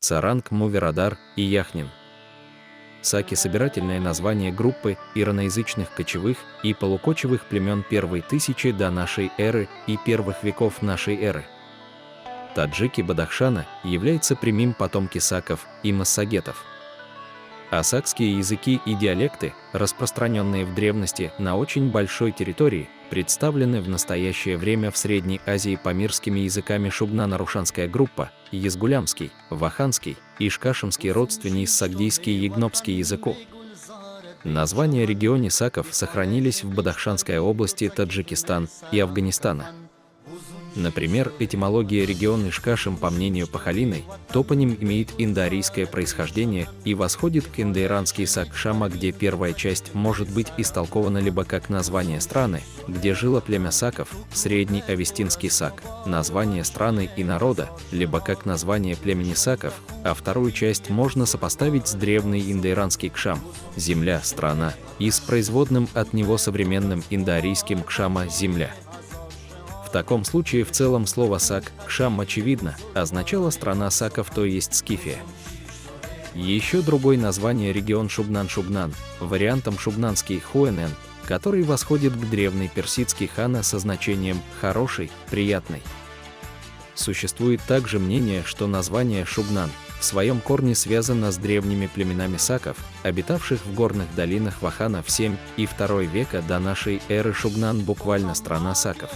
Царанг, Муверадар и Яхнин. Саки – собирательное название группы ираноязычных кочевых и полукочевых племен первой тысячи до нашей эры и первых веков нашей эры. Таджики Бадахшана являются прямым потомки саков и массагетов. Осакские языки и диалекты, распространенные в древности на очень большой территории, представлены в настоящее время в Средней Азии памирскими языками шубнано-рушанская группа, язгулямский, ваханский и шкашемский родственный сагдийский ягнопский языку. Названия регионе саков сохранились в Бадахшанской области Таджикистан и Афганистана. Например, этимология региона Ишкашем, по мнению Пахалиной, топоним имеет индоарийское происхождение и восходит к индоиранский сак Шама, где первая часть может быть истолкована либо как название страны, где жило племя саков, средний авестинский сак, название страны и народа, либо как название племени саков, а вторую часть можно сопоставить с древний индоиранский кшам, земля, страна, и с производным от него современным индоарийским кшама, земля. В таком случае в целом слово «сак» «кшам» очевидно означало «страна саков», то есть Скифия. Еще другое название регион Шубнан-Шубнан, вариантом шубнанский Хуэнэн, который восходит к древней персидский хана со значением «хороший», «приятный». Существует также мнение, что название Шубнан в своем корне связано с древними племенами саков, обитавших в горных долинах Вахана в 7 и 2 века до нашей эры. Шубнан буквально «страна саков».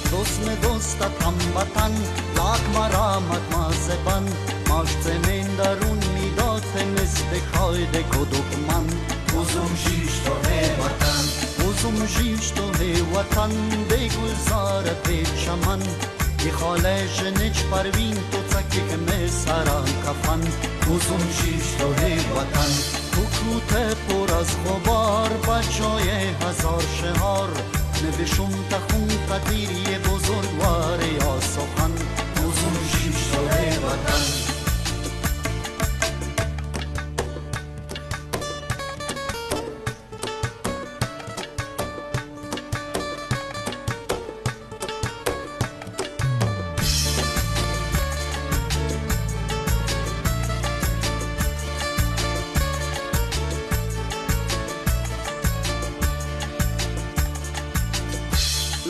دوست دوستت هموطن لاک مرامت مازبان ماش زمین درون میداد مثل خاید کدومن اوزم جیش تو وطن اوزم جیش تو وطن بگذار به چمن ی خاله جنچ پروین تو تکیک مسران کفن اوزم جیش تو وطن تو کوته پر از غبار بچای هزار شهر نوشم تخون قدیری بزرگوار یا سخن اوزم جیش تو وطن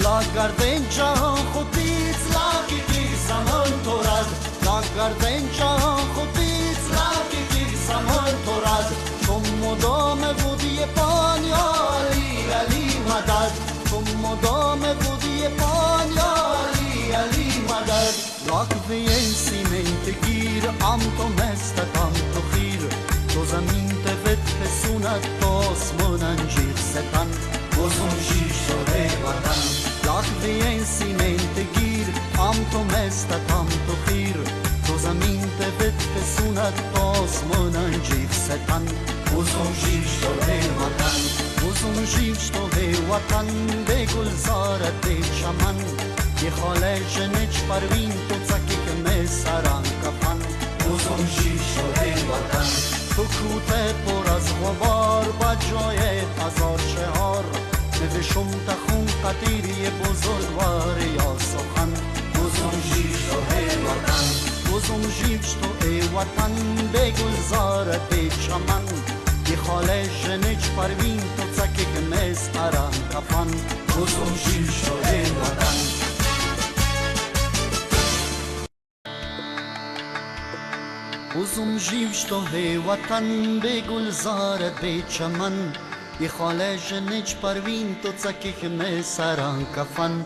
لاگردن جهان خودیت لاکی گیر زمان تو رد لاگردن جهان خودیت لاکی گیر زمان تو رد تو مدام بودی پانیالی علی مدد تو مدام بودی پانیالی علی مدد لاک وین سیمنت گیر ام تو مستت ام تو خیر تو زمین تفت پسونت تو آسمان انجیر ستن اوزم جیش تو وطن لاک سیمنت گیر ام تو مستت ام تو خیر تو زمین تفت پسونت تو آسمان انجیر ستن اوزم جیش تو وطن اوزم جیش تو وطن بگلزارت به چمن ی خاله جنچ پروین تو تکیک مسران کفن اوزم جیش تو وطن تو کوته پر از غبار بجای هزار شهر نوشم تخون قطیری بزرگوار یا سخن اوزم جیش تو وطن اوزم جیش تو وطن بگلزارت به چمن ی خاله جنچ پروین تو تکیک مسران کفن اوزم جیش تو وطن اوزم جیش تو وطن بگلزارت به چمن ی خاله جنچ پروین تو تکیک مسران کفن